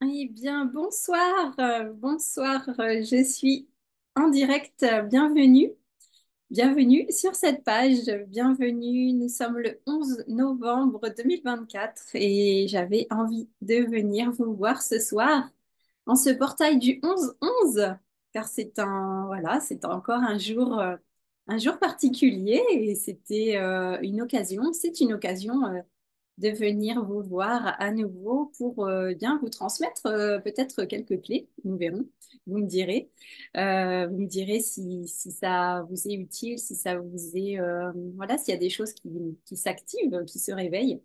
Eh bien, bonsoir, bonsoir, je suis en direct, bienvenue, bienvenue sur cette page, bienvenue, nous sommes le 11 novembre 2024 et j'avais envie de venir vous voir ce soir en ce portail du 11-11, car voilà, c'est encore un jour particulier et c'est une occasion de venir vous voir à nouveau pour bien vous transmettre peut-être quelques clés. Nous verrons. Vous me direz. Vous me direz si ça vous est utile, si ça vous est voilà, s'il y a des choses qui s'activent, qui se réveillent.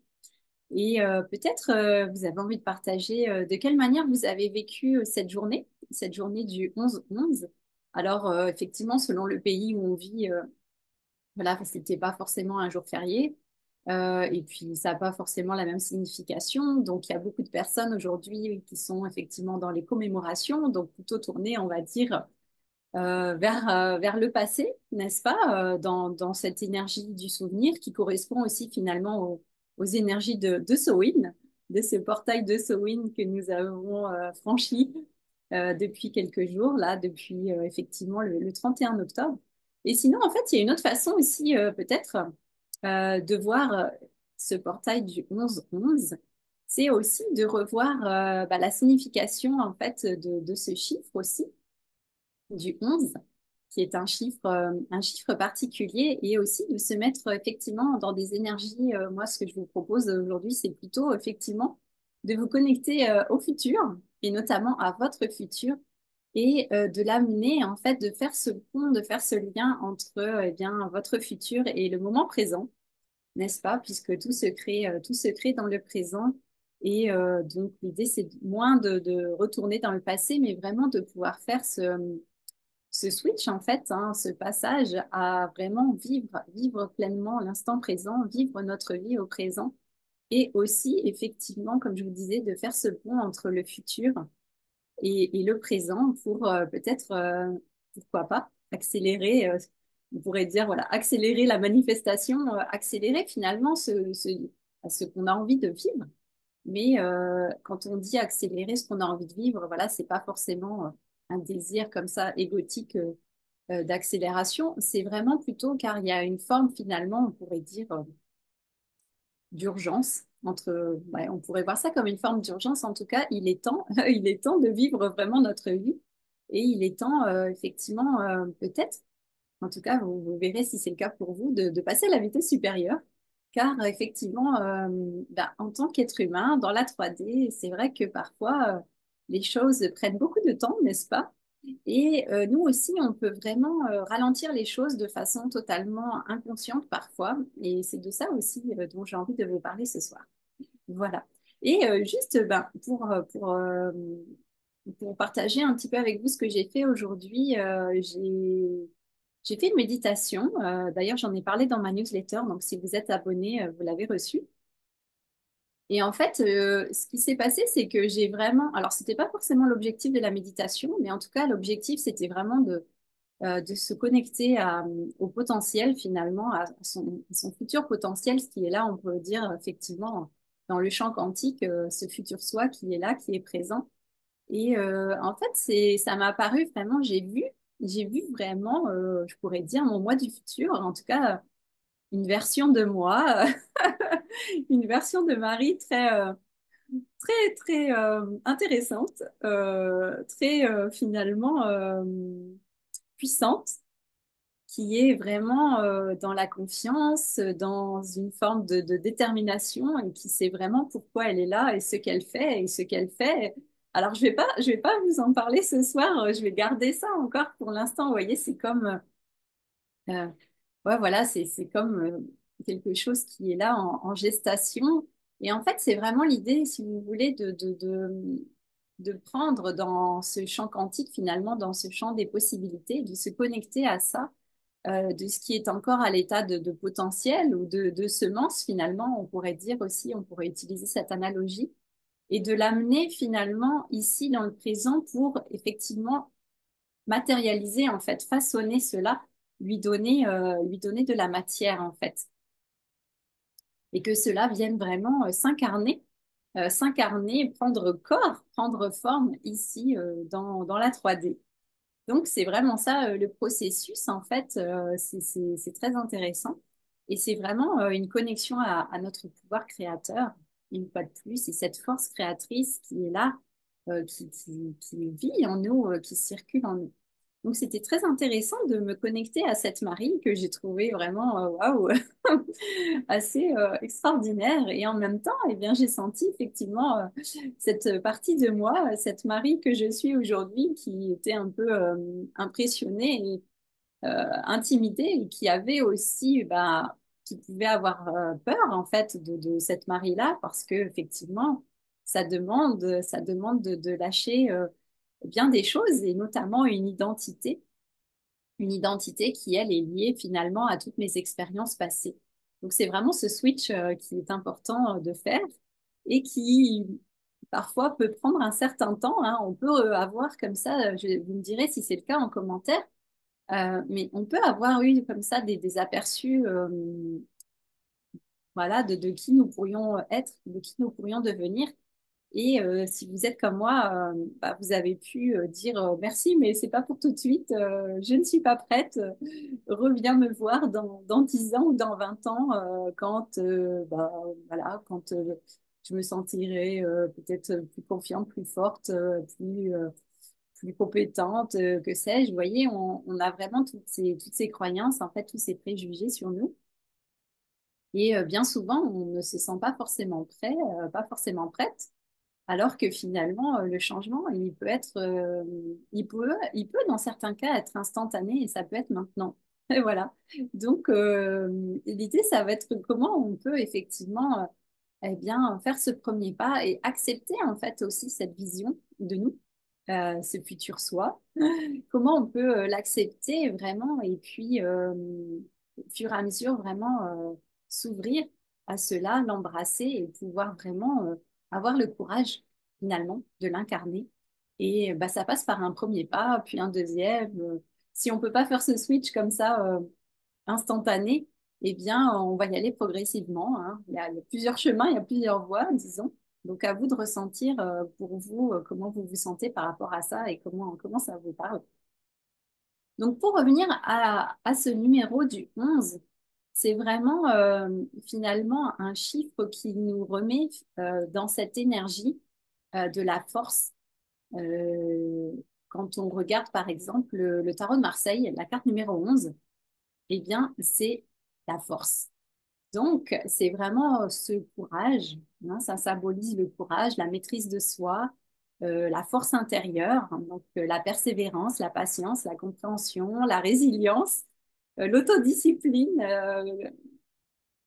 Et peut-être vous avez envie de partager de quelle manière vous avez vécu cette journée du 11-11. Alors effectivement, selon le pays où on vit, voilà, c'était pas forcément un jour férié. Et puis, ça n'a pas forcément la même signification. Donc, il y a beaucoup de personnes aujourd'hui qui sont effectivement dans les commémorations, donc plutôt tournées, on va dire, vers le passé, n'est-ce pas, dans cette énergie du souvenir qui correspond aussi finalement aux énergies de Samhain, de ce portail de Samhain que nous avons franchi depuis quelques jours, là, depuis effectivement le 31 octobre. Et sinon, en fait, il y a une autre façon aussi, peut-être, de voir ce portail du 11-11. C'est aussi de revoir la signification, en fait, de ce chiffre aussi du 11, qui est un chiffre particulier, et aussi de se mettre effectivement dans des énergies. Moi, ce que je vous propose aujourd'hui, c'est plutôt effectivement de vous connecter au futur, et notamment à votre futur, et de l'amener, en fait, de faire ce pont, de faire ce lien entre eh bien, votre futur et le moment présent, n'est-ce pas? Puisque tout se crée dans le présent. Et donc, l'idée, c'est moins de retourner dans le passé, mais vraiment de pouvoir faire ce switch, en fait, hein, ce passage à vraiment vivre pleinement l'instant présent, vivre notre vie au présent. Et aussi, effectivement, comme je vous disais, de faire ce pont entre le futur et le présent pour peut-être, pourquoi pas, accélérer, on pourrait dire, voilà, accélérer la manifestation, accélérer finalement ce qu'on a envie de vivre. Mais quand on dit accélérer ce qu'on a envie de vivre, voilà, c'est pas forcément un désir comme ça égotique d'accélération. C'est vraiment plutôt car il y a une forme finalement, on pourrait dire, d'urgence. Ouais, on pourrait voir ça comme une forme d'urgence. En tout cas, il est temps, il est temps de vivre vraiment notre vie. Et il est temps, effectivement, peut-être, en tout cas, vous verrez si c'est le cas pour vous, de passer à la vitesse supérieure. Car effectivement, en tant qu'être humain, dans la 3D, c'est vrai que parfois, les choses prennent beaucoup de temps, n'est-ce pas? Et nous aussi, on peut vraiment ralentir les choses de façon totalement inconsciente parfois. Et c'est de ça aussi dont j'ai envie de vous parler ce soir. Voilà. Et juste pour partager un petit peu avec vous ce que j'ai fait aujourd'hui, j'ai fait une méditation. D'ailleurs, j'en ai parlé dans ma newsletter. Donc, si vous êtes abonné, vous l'avez reçue. Et en fait, ce qui s'est passé, c'est que j'ai vraiment... Alors, c'était pas forcément l'objectif de la méditation, mais en tout cas, l'objectif, c'était vraiment de se connecter au potentiel, finalement, à son futur potentiel, ce qui est là, on peut dire, effectivement, dans le champ quantique, ce futur soi qui est là, qui est présent. Et en fait, ça m'a paru vraiment, j'ai vu vraiment, je pourrais dire, mon moi du futur, en tout cas, une version de moi, une version de Marie très intéressante, très finalement puissante, qui est vraiment dans la confiance, dans une forme de détermination et qui sait vraiment pourquoi elle est là et ce qu'elle fait et ce qu'elle fait. Alors, je vais pas vous en parler ce soir, je vais garder ça encore pour l'instant. Vous voyez, c'est comme, ouais, voilà, c'est comme quelque chose qui est là en gestation. Et en fait, c'est vraiment l'idée, si vous voulez, de prendre dans ce champ quantique, finalement, dans ce champ des possibilités, de se connecter à ça de ce qui est encore à l'état de potentiel ou de semence, finalement, on pourrait dire aussi, on pourrait utiliser cette analogie, et de l'amener finalement ici dans le présent pour effectivement matérialiser, en fait, façonner cela, lui donner de la matière, en fait, et que cela vienne vraiment s'incarner s'incarner, prendre corps, prendre forme ici dans la 3D. Donc, c'est vraiment ça le processus, en fait, c'est très intéressant. Et c'est vraiment une connexion à notre pouvoir créateur, une fois de plus, et cette force créatrice qui est là, qui vit en nous, qui circule en nous. Donc, c'était très intéressant de me connecter à cette Marie que j'ai trouvée vraiment, waouh, assez extraordinaire. Et en même temps, eh bien, j'ai senti effectivement cette partie de moi, cette Marie que je suis aujourd'hui, qui était un peu impressionnée et intimidée, et qui avait aussi, bah, qui pouvait avoir peur en fait de cette Marie-là, parce que effectivement, ça demande de lâcher bien des choses, et notamment une identité qui, elle, est liée finalement à toutes mes expériences passées. Donc, c'est vraiment ce switch qui est important de faire et qui parfois peut prendre un certain temps, hein. On peut avoir comme ça, vous me direz si c'est le cas en commentaire, mais on peut avoir eu comme ça des aperçus voilà, de qui nous pourrions être, de qui nous pourrions devenir. Et si vous êtes comme moi, bah, vous avez pu dire merci, mais c'est pas pour tout de suite. Je ne suis pas prête. Reviens me voir dans 10 ans ou dans 20 ans quand, bah, voilà, quand je me sentirai peut-être plus confiante, plus forte, plus compétente, que sais-je. Vous voyez, on a vraiment toutes ces croyances, en fait, tous ces préjugés sur nous. Et bien souvent, on ne se sent pas forcément prêt, pas forcément prête. Alors que finalement, le changement, il peut dans certains cas être instantané et ça peut être maintenant. Et voilà. Donc, l'idée, ça va être comment on peut effectivement, eh bien, faire ce premier pas et accepter en fait aussi cette vision de nous, ce futur soi. Comment on peut l'accepter vraiment et puis, au fur et à mesure, vraiment s'ouvrir à cela, l'embrasser et pouvoir vraiment avoir le courage finalement de l'incarner. Et bah, ça passe par un premier pas, puis un deuxième. Si on peut pas faire ce switch comme ça instantané, eh bien, on va y aller progressivement, hein. Il y a plusieurs chemins, il y a plusieurs voies, disons. Donc, à vous de ressentir pour vous comment vous vous sentez par rapport à ça et comment ça vous parle. Donc, pour revenir à ce numéro du 11, c'est vraiment finalement un chiffre qui nous remet dans cette énergie de la force. Euh, Quand on regarde par exemple le tarot de Marseille, la carte numéro 11, eh bien, c'est la force. Donc, c'est vraiment ce courage, hein, ça symbolise le courage, la maîtrise de soi, la force intérieure, hein, donc la persévérance, la patience, la compréhension, la résilience, l'autodiscipline,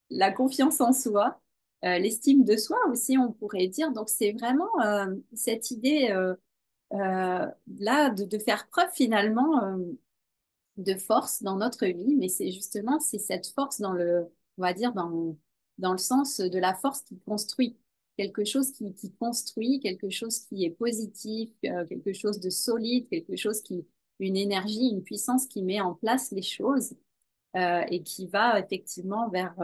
la confiance en soi, l'estime de soi aussi, on pourrait dire. Donc, c'est vraiment cette idée là de faire preuve finalement de force dans notre vie, mais c'est justement c'est cette force on va dire dans le sens de la force qui construit quelque chose qui construit, quelque chose qui est positif, quelque chose de solide, quelque chose une énergie, une puissance qui met en place les choses et qui va effectivement vers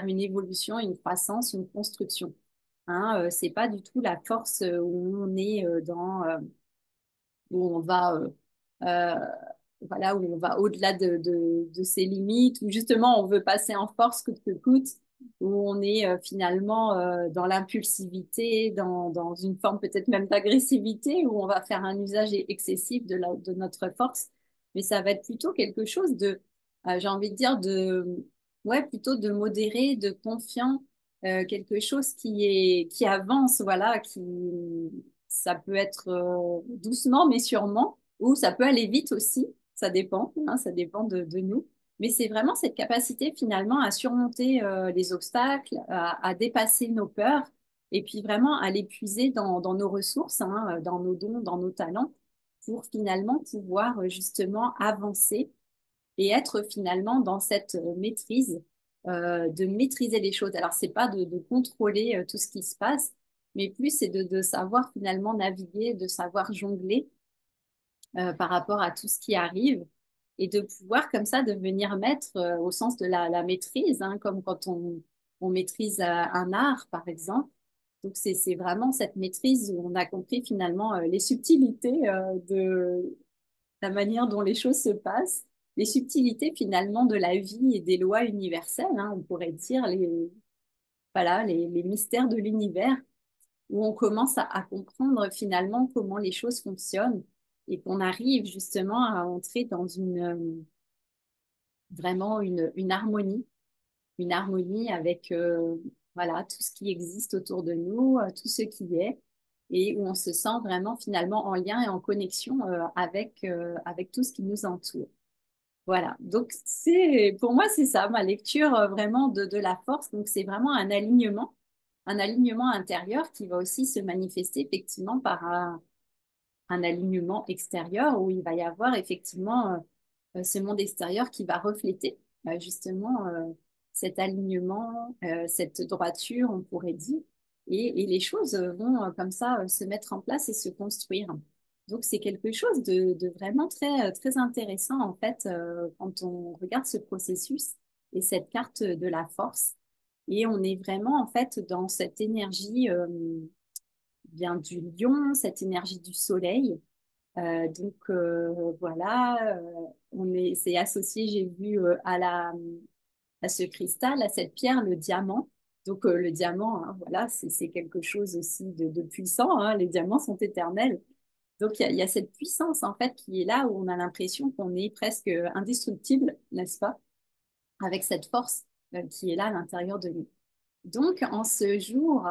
une évolution, une croissance, une construction. Hein, c'est pas du tout la force où on est où on va euh, voilà, où on va au-delà de ses limites, où justement on veut passer en force coûte que coûte, où on est finalement dans l'impulsivité, dans une forme peut-être même d'agressivité, où on va faire un usage excessif de notre force. Mais ça va être plutôt quelque chose j'ai envie de dire, ouais, plutôt de modéré, de confiant, quelque chose qui avance, voilà, ça peut être doucement mais sûrement, ou ça peut aller vite aussi. Ça dépend, hein, ça dépend de nous. Mais c'est vraiment cette capacité finalement à surmonter les obstacles, à dépasser nos peurs et puis vraiment à les puiser dans nos ressources, hein, dans nos dons, dans nos talents, pour finalement pouvoir justement avancer et être finalement dans cette maîtrise, de maîtriser les choses. Alors, c'est pas de contrôler tout ce qui se passe, mais plus c'est de savoir finalement naviguer, de savoir jongler par rapport à tout ce qui arrive et de pouvoir comme ça devenir maître au sens de la maîtrise, hein, comme quand on maîtrise un art, par exemple. Donc, c'est vraiment cette maîtrise où on a compris finalement les subtilités de la manière dont les choses se passent, les subtilités finalement de la vie et des lois universelles, hein, on pourrait dire voilà, les mystères de l'univers, où on commence à comprendre finalement comment les choses fonctionnent et qu'on arrive justement à entrer dans vraiment une harmonie avec voilà, tout ce qui existe autour de nous, tout ce qui est, et où on se sent vraiment finalement en lien et en connexion avec tout ce qui nous entoure. Voilà, donc pour moi c'est ça, ma lecture vraiment de la force. Donc c'est vraiment un alignement intérieur qui va aussi se manifester effectivement par un alignement extérieur où il va y avoir effectivement ce monde extérieur qui va refléter justement cet alignement, cette droiture, on pourrait dire, et les choses vont comme ça se mettre en place et se construire. Donc c'est quelque chose de vraiment très intéressant en fait quand on regarde ce processus et cette carte de la force. Et on est vraiment en fait dans cette énergie bien du lion, cette énergie du soleil. Voilà, c'est associé, j'ai vu, à ce cristal, à cette pierre, le diamant. Donc le diamant, hein, voilà, c'est quelque chose aussi de puissant, hein. Les diamants sont éternels. Donc il y a cette puissance en fait qui est là où on a l'impression qu'on est presque indestructible, n'est-ce pas? Avec cette force qui est là à l'intérieur de nous. Donc, en ce jour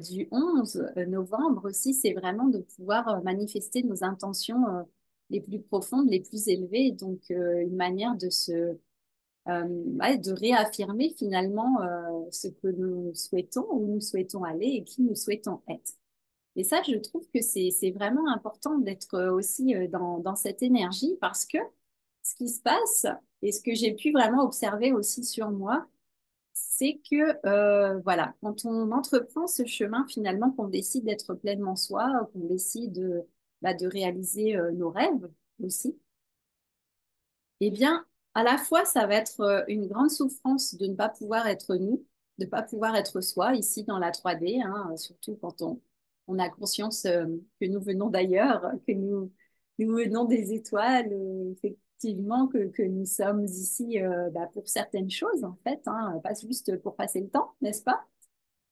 du 11 novembre aussi, c'est vraiment de pouvoir manifester nos intentions les plus profondes, les plus élevées. Donc, une manière ouais, de réaffirmer finalement ce que nous souhaitons, où nous souhaitons aller et qui nous souhaitons être. Et ça, je trouve que c'est vraiment important d'être aussi dans cette énergie parce que ce qui se passe et ce que j'ai pu vraiment observer aussi sur moi, c'est que voilà, quand on entreprend ce chemin finalement, qu'on décide d'être pleinement soi, qu'on décide de réaliser nos rêves aussi, eh bien, à la fois, ça va être une grande souffrance de ne pas pouvoir être nous, de ne pas pouvoir être soi ici dans la 3D, hein, surtout quand on a conscience que nous venons d'ailleurs, que nous venons des étoiles, effectivement, que nous sommes ici pour certaines choses, en fait, hein, pas juste pour passer le temps, n'est-ce pas?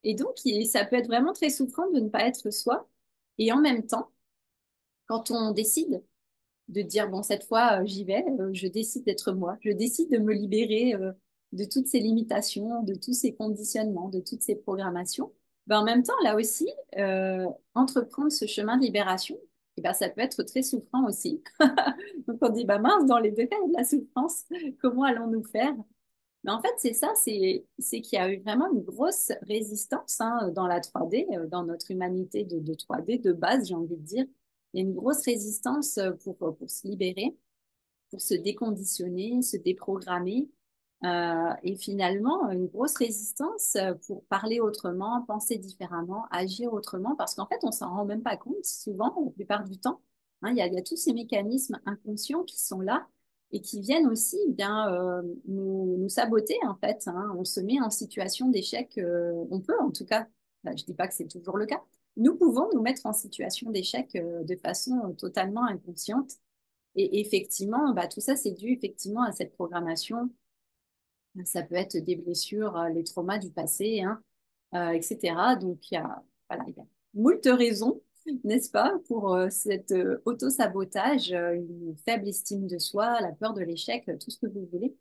Et donc, ça peut être vraiment très souffrant de ne pas être soi. Et en même temps, quand on décide de dire, bon, cette fois, j'y vais, je décide d'être moi, je décide de me libérer de toutes ces limitations, de tous ces conditionnements, de toutes ces programmations. Ben, en même temps, là aussi, entreprendre ce chemin de libération, eh ben, ça peut être très souffrant aussi. Donc on dit, bah mince, dans les deux cas, il y a de la souffrance, comment allons-nous faire? Mais en fait, c'est ça, c'est qu'il y a eu vraiment une grosse résistance hein, dans la 3D, dans notre humanité de 3D de base, j'ai envie de dire. Il y a une grosse résistance pour se libérer, pour se déconditionner, se déprogrammer. Et finalement, une grosse résistance pour parler autrement, penser différemment, agir autrement, parce qu'en fait, on s'en rend même pas compte souvent, la plupart du temps. Hein, il y a tous ces mécanismes inconscients qui sont là et qui viennent aussi eh bien, nous saboter, en fait. Hein. On se met en situation d'échec, on peut en tout cas, je dis pas que c'est toujours le cas, nous pouvons nous mettre en situation d'échec de façon totalement inconsciente. Et effectivement, tout ça, c'est dû effectivement à cette programmation. Ça peut être des blessures, les traumas du passé, hein, etc. Donc, voilà, il y a moult raisons, n'est-ce pas, pour cet auto-sabotage, une faible estime de soi, la peur de l'échec, tout ce que vous voulez.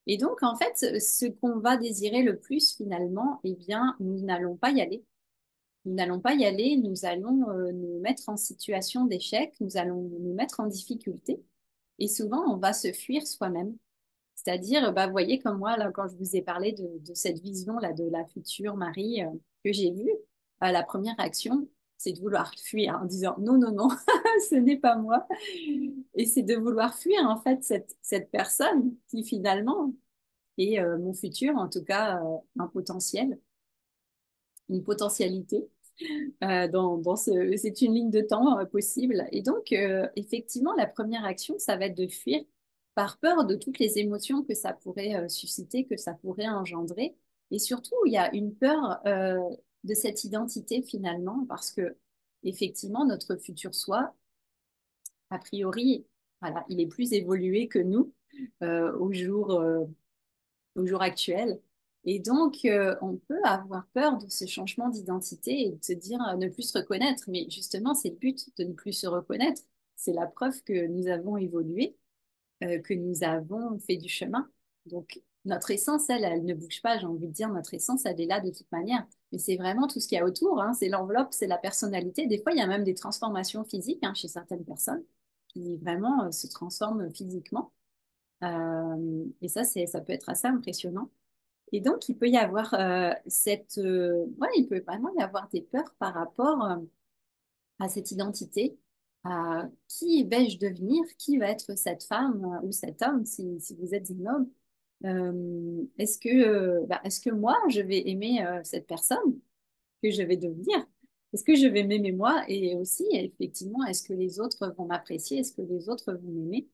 Et donc, en fait, ce qu'on va désirer le plus, finalement, eh bien, nous n'allons pas y aller. Nous n'allons pas y aller, nous allons nous mettre en situation d'échec, nous allons nous mettre en difficulté. Et souvent, on va se fuir soi-même. C'est-à-dire, vous voyez, comme moi, là, quand je vous ai parlé de cette vision-là de la future Marie que j'ai vue, la première réaction, c'est de vouloir fuir en disant non, non, non, ce n'est pas moi. Et c'est de vouloir fuir, en fait, cette personne qui finalement est mon futur, en tout cas, un potentiel, une potentialité. C'est une ligne de temps possible. Et donc, effectivement, la première action, ça va être de fuir par peur de toutes les émotions que ça pourrait susciter, que ça pourrait engendrer. Et surtout, il y a une peur de cette identité finalement, parce que effectivement, notre futur soi, a priori, voilà, il est plus évolué que nous euh, au jour, euh, au jour actuel. Et donc, on peut avoir peur de ce changement d'identité et de se dire ne plus se reconnaître. Mais justement, c'est le but de ne plus se reconnaître. C'est la preuve que nous avons évolué, que nous avons fait du chemin. Donc, notre essence, elle ne bouge pas. J'ai envie de dire, notre essence, elle est là de toute manière. Mais c'est vraiment tout ce qu'il y a autour, hein. C'est l'enveloppe, c'est la personnalité. Des fois, il y a même des transformations physiques, hein, chez certaines personnes qui vraiment se transforment physiquement. Et ça, ça peut être assez impressionnant. Et donc, il peut y avoir ouais, il peut vraiment y avoir des peurs par rapport à cette identité, à qui vais-je devenir, qui va être cette femme ou cet homme si vous êtes un homme. Est-ce que moi, je vais aimer cette personne que je vais devenir? Est-ce que je vais m'aimer moi? Et aussi, effectivement, est-ce que les autres vont m'apprécier? Est-ce que les autres vont m'aimer?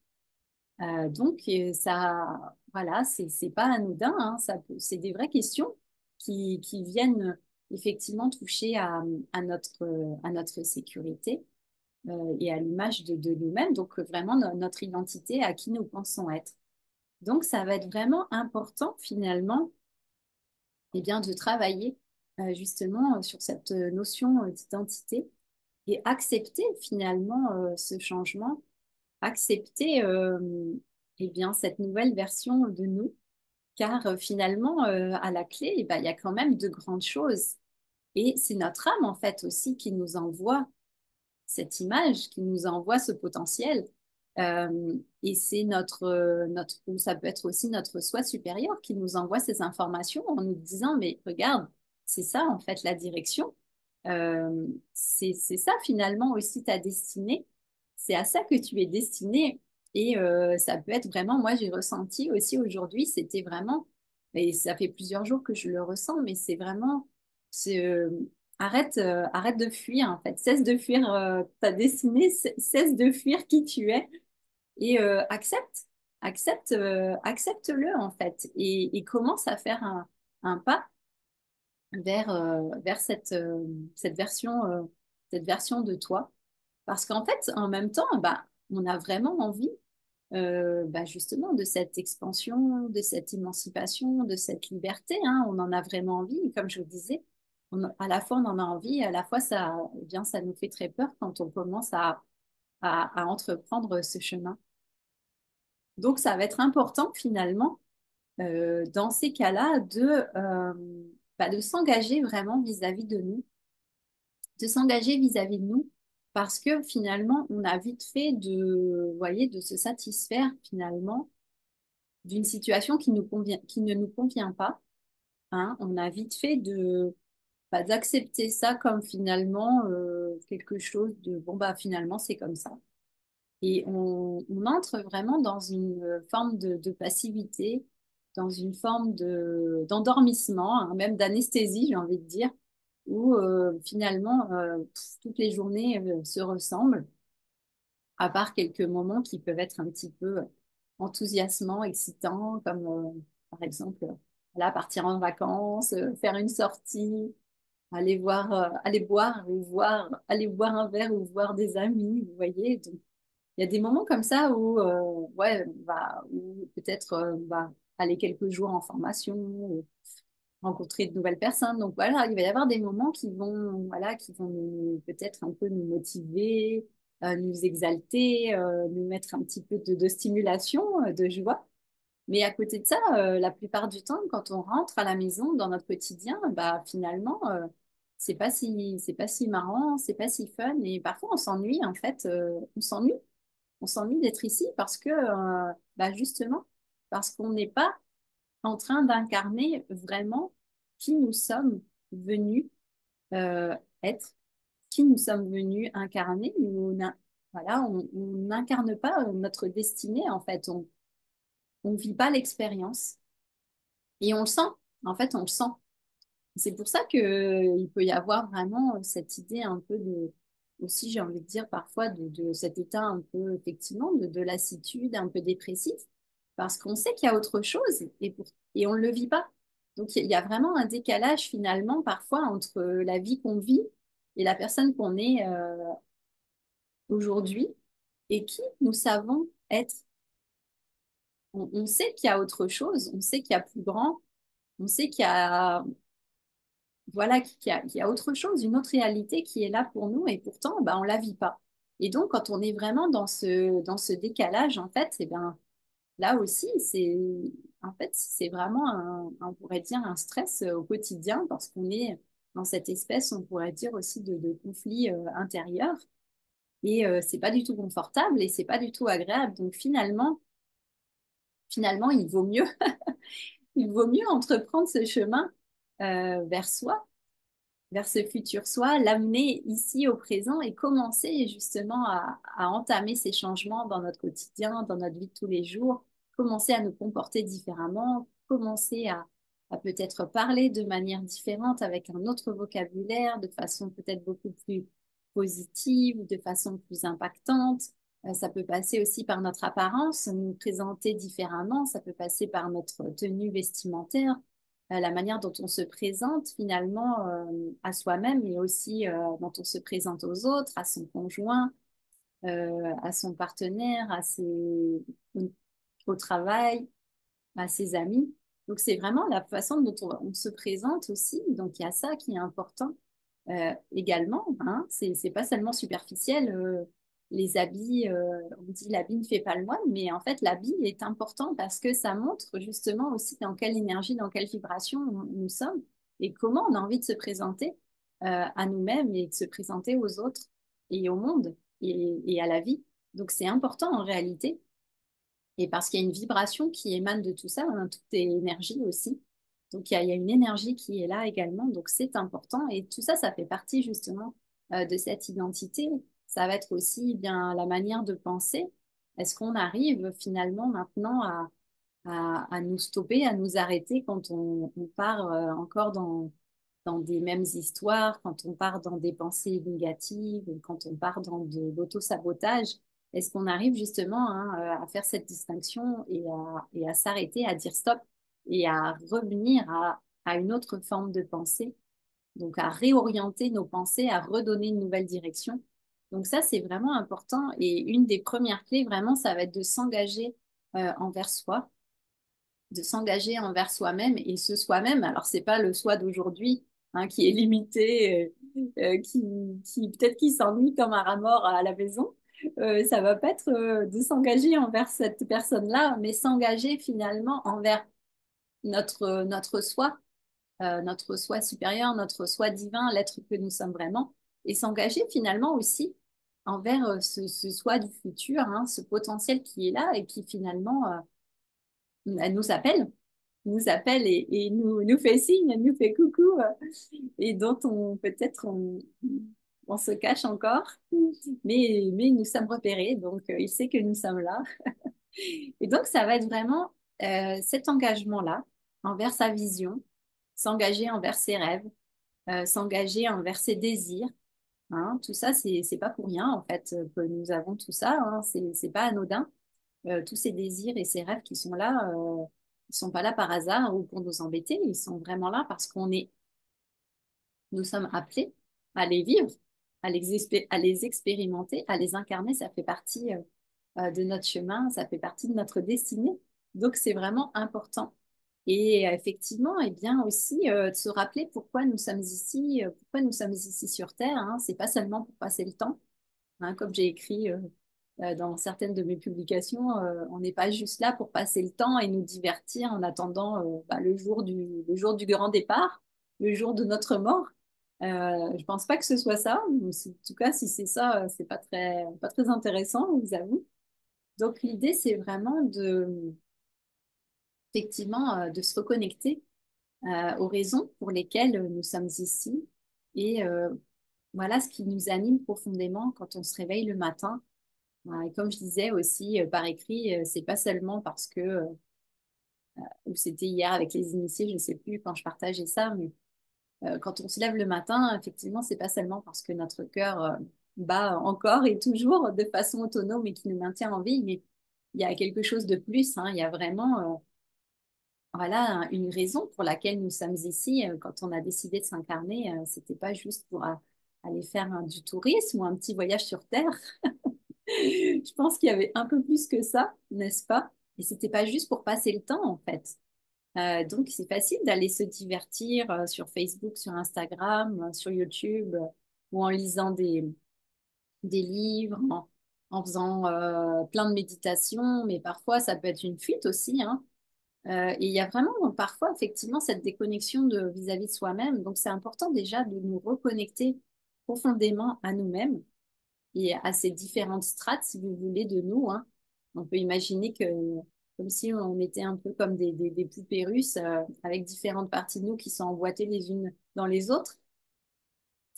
Ça, voilà, c'est pas anodin, hein, c'est des vraies questions qui viennent effectivement toucher à notre sécurité et à l'image de nous-mêmes, donc vraiment notre identité, à qui nous pensons être. Donc, ça va être vraiment important finalement, eh bien, de travailler justement sur cette notion d'identité et accepter finalement ce changement, accepter eh bien, cette nouvelle version de nous, car finalement, à la clé, eh ben, il y a quand même de grandes choses. Et c'est notre âme, en fait, aussi, qui nous envoie cette image, qui nous envoie ce potentiel. Et c'est ou ça peut être aussi notre soi supérieur qui nous envoie ces informations en nous disant, mais regarde, c'est ça, en fait, la direction. C'est ça, finalement, aussi ta destinée. C'est à ça que tu es destiné. Et ça peut être vraiment, moi, j'ai ressenti aussi aujourd'hui, c'était vraiment, et ça fait plusieurs jours que je le ressens, mais c'est vraiment, c'est, arrête de fuir, en fait. Cesse de fuir ta destinée, cesse de fuir qui tu es et accepte-le, en fait. Et commence à faire un pas vers cette version de toi. Parce qu'en fait, en même temps, bah, on a vraiment envie bah, justement de cette expansion, de cette émancipation, de cette liberté, hein. On en a vraiment envie. Et comme je vous disais, à la fois on en a envie, à la fois ça, eh bien, ça nous fait très peur quand on commence à entreprendre ce chemin. Donc ça va être important finalement dans ces cas-là bah, de s'engager vraiment vis-à-vis de nous, de s'engager vis-à-vis de nous, parce que finalement on a vite fait de, vous voyez, de se satisfaire finalement d'une situation qui ne nous convient pas, hein. On a vite fait bah, d'accepter ça comme finalement quelque chose de bon bah finalement c'est comme ça. Et on entre vraiment dans une forme de passivité, dans une forme d'endormissement, hein, même d'anesthésie, j'ai envie de dire, où finalement toutes les journées se ressemblent à part quelques moments qui peuvent être un petit peu enthousiasmants, excitants, comme par exemple là, partir en vacances, faire une sortie, aller boire un verre ou voir des amis, vous voyez. Donc, il y a des moments comme ça où, ouais, où peut-être on va aller quelques jours en formation, rencontrer de nouvelles personnes. Donc voilà, il va y avoir des moments voilà, qui vont peut-être un peu nous motiver, nous exalter, nous mettre un petit peu de stimulation, de joie. Mais à côté de ça, la plupart du temps, quand on rentre à la maison dans notre quotidien, bah finalement, c'est pas si marrant, c'est pas si fun. Et parfois, on s'ennuie en fait, on s'ennuie d'être ici parce que, bah justement, parce qu'on n'est pas en train d'incarner vraiment qui nous sommes venus être, qui nous sommes venus incarner. Voilà, on n'incarne pas notre destinée, en fait. On ne vit pas l'expérience. Et on le sent. En fait, on le sent. C'est pour ça que, il peut y avoir vraiment cette idée un peu aussi, j'ai envie de dire parfois, de cet état un peu, effectivement, de lassitude, un peu dépressif, parce qu'on sait qu'il y a autre chose et on ne le vit pas. Donc, il y a vraiment un décalage finalement parfois entre la vie qu'on vit et la personne qu'on est aujourd'hui et qui nous savons être. On sait qu'il y a autre chose, on sait qu'il y a plus grand, on sait qu'il y a, voilà, qu'il y a autre chose, une autre réalité qui est là pour nous et pourtant, ben, on la vit pas. Et donc, quand on est vraiment dans ce décalage, en fait, eh ben, là aussi, en fait, c'est vraiment on pourrait dire un stress au quotidien parce qu'on est dans cette espèce, on pourrait dire aussi de conflit intérieur et c'est pas du tout confortable et c'est pas du tout agréable. Donc finalement, il vaut mieux entreprendre ce chemin vers soi vers ce futur soi, l'amener ici au présent et commencer justement à entamer ces changements dans notre quotidien, dans notre vie de tous les jours, commencer à nous comporter différemment, commencer à peut-être parler de manière différente avec un autre vocabulaire, de façon peut-être beaucoup plus positive, de façon plus impactante. Ça peut passer aussi par notre apparence, nous présenter différemment, ça peut passer par notre tenue vestimentaire, la manière dont on se présente finalement à soi-même, mais aussi dont on se présente aux autres, à son conjoint, à son partenaire, au travail, à ses amis. Donc c'est vraiment la façon dont on se présente aussi. Donc il y a ça qui est important également. Hein. C'est pas seulement superficiel. Les habits, on dit l'habit ne fait pas le moine, mais en fait l'habit est important parce que ça montre justement aussi dans quelle énergie, dans quelle vibration nous sommes et comment on a envie de se présenter à nous-mêmes et de se présenter aux autres et au monde et à la vie. Donc c'est important en réalité. Et parce qu'il y a une vibration qui émane de tout ça, hein, tout est énergie aussi. Donc il y a une énergie qui est là également, donc c'est important. Et tout ça, ça fait partie justement de cette identité. Ça va être aussi eh bien la manière de penser. Est-ce qu'on arrive finalement maintenant à nous stopper, à nous arrêter quand on part encore dans des mêmes histoires, quand on part dans des pensées négatives, quand on part dans de l'auto-sabotage? Est-ce qu'on arrive justement hein, à faire cette distinction et à s'arrêter, à dire stop et à revenir à une autre forme de pensée, donc à réorienter nos pensées, à redonner une nouvelle direction. Donc ça, c'est vraiment important. Et une des premières clés, vraiment, ça va être de s'engager envers soi, de s'engager envers soi-même et ce soi-même. Alors, c'est pas le soi d'aujourd'hui hein, qui est limité, qui peut-être qui s'ennuie comme un rat mort à la maison. Ça va pas être de s'engager envers cette personne-là, mais s'engager finalement envers notre soi supérieur, notre soi divin, l'être que nous sommes vraiment, et s'engager finalement aussi envers ce soi du futur, hein, ce potentiel qui est là et qui finalement elle nous appelle et nous fait signe, nous fait coucou, et dont on peut-être on se cache encore, mais nous sommes repérés, donc il sait que nous sommes là. Et donc ça va être vraiment cet engagement-là envers sa vision, s'engager envers ses rêves, s'engager envers ses désirs. Hein. Tout ça, c'est pas pour rien en fait que nous avons tout ça. Hein. C'est pas anodin tous ces désirs et ces rêves qui sont là, ils sont pas là par hasard ou pour nous embêter, ils sont vraiment là parce nous sommes appelés à les vivre, à les expérimenter, à les incarner. Ça fait partie de notre chemin, ça fait partie de notre destinée. Donc c'est vraiment important. Et effectivement, et bien aussi de se rappeler pourquoi nous sommes ici, pourquoi nous sommes ici sur Terre. Hein. C'est pas seulement pour passer le temps, hein, comme j'ai écrit dans certaines de mes publications, on n'est pas juste là pour passer le temps et nous divertir en attendant bah, le jour du grand départ, le jour de notre mort. Je pense pas que ce soit ça. En tout cas, si c'est ça, c'est pas très intéressant, je vous avoue. Donc l'idée, c'est vraiment effectivement, de se reconnecter aux raisons pour lesquelles nous sommes ici et voilà ce qui nous anime profondément quand on se réveille le matin. Et comme je disais aussi par écrit, c'est pas seulement parce que, ou c'était hier avec les initiés, je sais plus quand je partageais ça, mais quand on se lève le matin, effectivement, c'est pas seulement parce que notre cœur bat encore et toujours de façon autonome et qui nous maintient en vie, mais il y a quelque chose de plus. Hein. Il y a vraiment voilà, une raison pour laquelle nous sommes ici. Quand on a décidé de s'incarner, c'était pas juste pour aller faire du tourisme ou un petit voyage sur Terre. Je pense qu'il y avait un peu plus que ça, n'est-ce pas? Et c'était pas juste pour passer le temps, en fait. Donc, c'est facile d'aller se divertir sur Facebook, sur Instagram, sur YouTube, ou en lisant des livres, en faisant plein de méditations, mais parfois ça peut être une fuite aussi, hein. Et il y a vraiment parfois effectivement cette déconnexion vis-à-vis de soi-même. Donc, c'est important déjà de nous reconnecter profondément à nous-mêmes et à ces différentes strates, si vous voulez, de nous, hein. On peut imaginer que, comme si on était un peu comme des poupées russes, avec différentes parties de nous qui sont emboîtées les unes dans les autres.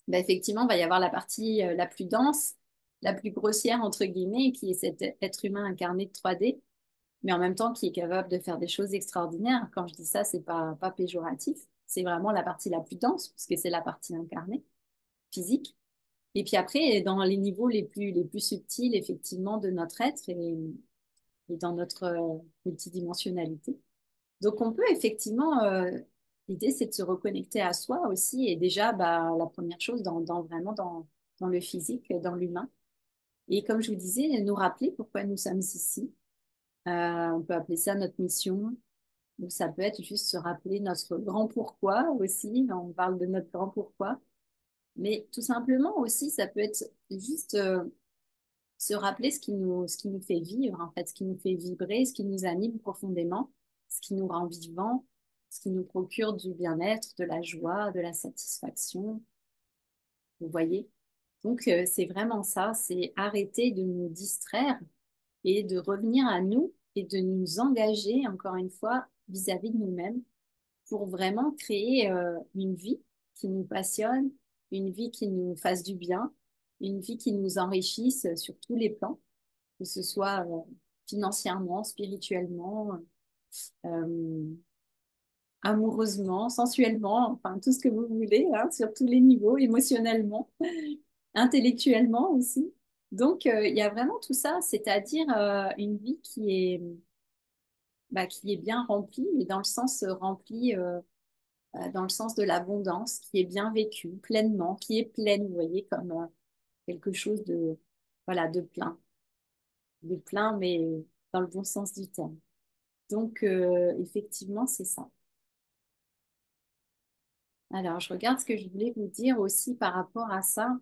Ben, effectivement, il va y avoir la partie la plus dense, la plus grossière, entre guillemets, qui est cet être humain incarné de 3D, mais en même temps qui est capable de faire des choses extraordinaires. Quand je dis ça, c'est pas péjoratif. C'est vraiment la partie la plus dense, puisque c'est la partie incarnée, physique. Et puis après, dans les niveaux les plus subtils, effectivement, de notre être et dans notre multidimensionnalité. Donc, on peut effectivement, l'idée, c'est de se reconnecter à soi aussi. Et déjà, bah, la première chose, vraiment dans le physique, dans l'humain. Et comme je vous disais, nous rappeler pourquoi nous sommes ici. On peut appeler ça notre mission. Donc, ça peut être juste se rappeler notre grand pourquoi aussi. On parle de notre grand pourquoi. Mais tout simplement aussi, ça peut être juste se rappeler ce qui nous fait vivre, en fait, ce qui nous fait vibrer, ce qui nous anime profondément, ce qui nous rend vivants, ce qui nous procure du bien-être, de la joie, de la satisfaction. Vous voyez? Donc, c'est vraiment ça, c'est arrêter de nous distraire et de revenir à nous et de nous engager, encore une fois, vis-à-vis de nous-mêmes pour vraiment créer une vie qui nous passionne, une vie qui nous fasse du bien, une vie qui nous enrichisse sur tous les plans, que ce soit financièrement, spirituellement, euh, amoureusement, sensuellement, enfin tout ce que vous voulez, hein, sur tous les niveaux, émotionnellement, intellectuellement aussi. Donc, il y a vraiment tout ça, c'est-à-dire une vie qui est bien remplie, mais dans le sens remplie dans le sens de l'abondance, qui est bien vécue pleinement, qui est pleine, vous voyez, comme quelque chose voilà, de plein, mais dans le bon sens du terme. Donc, effectivement, c'est ça. Alors, je regarde ce que je voulais vous dire aussi par rapport à ça.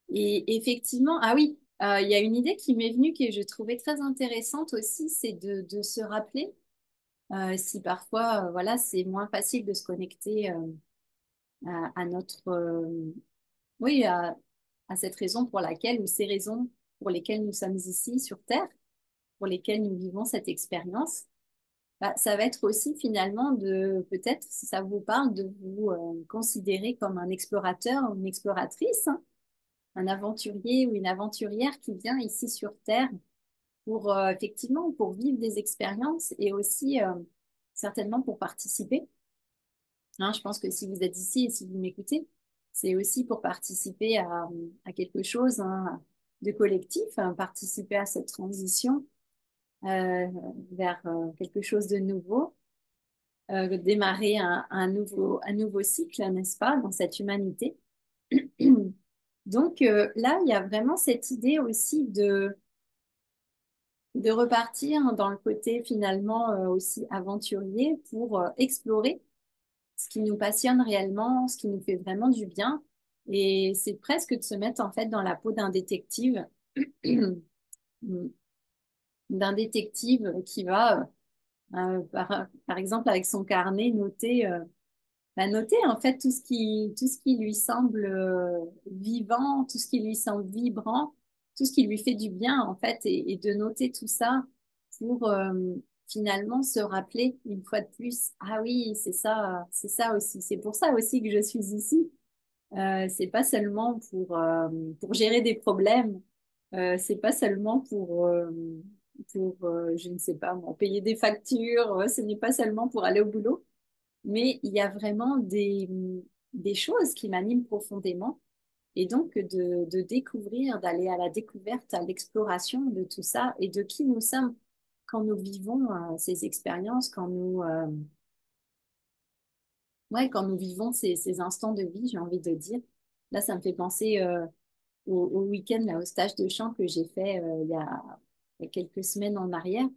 Et effectivement, ah oui, il y a une idée qui m'est venue que je trouvais très intéressante aussi, c'est de se rappeler si parfois, voilà, c'est moins facile de se connecter à notre, oui, à cette raison pour laquelle, ou ces raisons pour lesquelles nous sommes ici sur Terre, pour lesquelles nous vivons cette expérience, bah, ça va être aussi finalement de, peut-être, si ça vous parle, de vous considérer comme un explorateur ou une exploratrice, hein, un aventurier ou une aventurière qui vient ici sur Terre pour, effectivement, pour vivre des expériences et aussi certainement pour participer. Hein, je pense que si vous êtes ici et si vous m'écoutez, c'est aussi pour participer à quelque chose, hein, de collectif, hein, participer à cette transition euh, vers quelque chose de nouveau, démarrer un nouveau cycle, n'est-ce pas, dans cette humanité. Donc là, il y a vraiment cette idée aussi de repartir dans le côté finalement aussi aventurier pour explorer ce qui nous passionne réellement, ce qui nous fait vraiment du bien. Et c'est presque de se mettre en fait dans la peau d'un détective, d'un détective qui va, par exemple, avec son carnet, noter en fait tout ce qui lui semble vivant, tout ce qui lui semble vibrant, tout ce qui lui fait du bien en fait, et de noter tout ça pour finalement se rappeler une fois de plus, ah oui, c'est ça aussi, c'est pour ça aussi que je suis ici. C'est pas seulement pour gérer des problèmes, c'est pas seulement je ne sais pas, moi, payer des factures, ce n'est pas seulement pour aller au boulot, mais il y a vraiment des choses qui m'animent profondément. Et donc de découvrir, d'aller à la découverte, à l'exploration de tout ça et de qui nous sommes quand nous vivons ces expériences, ouais, quand nous vivons ces instants de vie, j'ai envie de dire. Là, ça me fait penser au week-end, là, au stage de chant que j'ai fait il y a quelques semaines en arrière.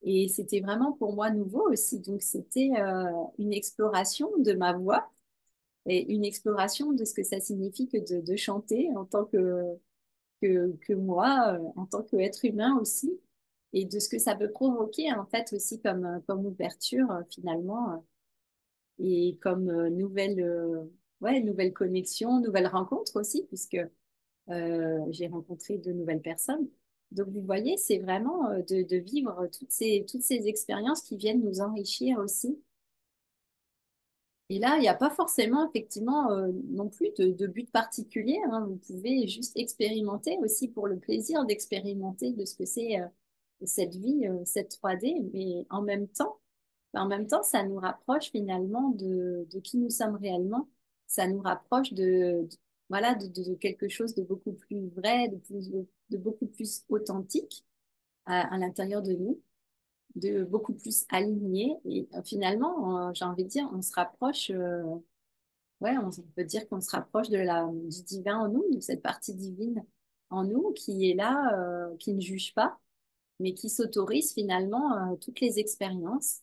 Et c'était vraiment pour moi nouveau aussi. Donc, c'était une exploration de ma voix et une exploration de ce que ça signifie que de chanter en tant que moi, en tant qu'être humain aussi, et de ce que ça peut provoquer en fait aussi comme ouverture finalement, et comme ouais, nouvelle connexion, nouvelle rencontre aussi, puisque j'ai rencontré de nouvelles personnes. Donc vous voyez, c'est vraiment de vivre toutes ces expériences qui viennent nous enrichir aussi. Et là, il n'y a pas forcément, effectivement, non plus de but particulier, hein. Vous pouvez juste expérimenter aussi pour le plaisir d'expérimenter de ce que c'est cette vie, cette 3D. Mais en même temps, ça nous rapproche finalement de qui nous sommes réellement. Ça nous rapproche voilà, de quelque chose de beaucoup plus vrai, de beaucoup plus authentique à l'intérieur de nous, de beaucoup plus aligné. Et finalement, j'ai envie de dire, on se rapproche. Ouais, on peut dire qu'on se rapproche du divin en nous, de cette partie divine en nous qui est là, qui ne juge pas, mais qui s'autorise finalement toutes les expériences,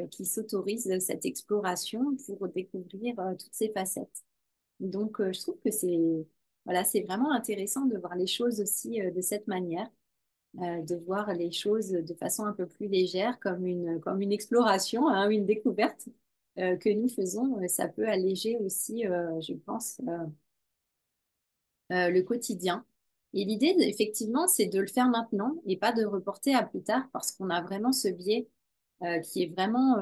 qui s'autorise cette exploration pour découvrir toutes ces facettes. Donc, je trouve que voilà, c'est vraiment intéressant de voir les choses aussi de cette manière, de voir les choses de façon un peu plus légère, comme une exploration, hein, une découverte que nous faisons. Ça peut alléger aussi, je pense, le quotidien. Et l'idée, effectivement, c'est de le faire maintenant et pas de reporter à plus tard parce qu'on a vraiment ce biais qui est vraiment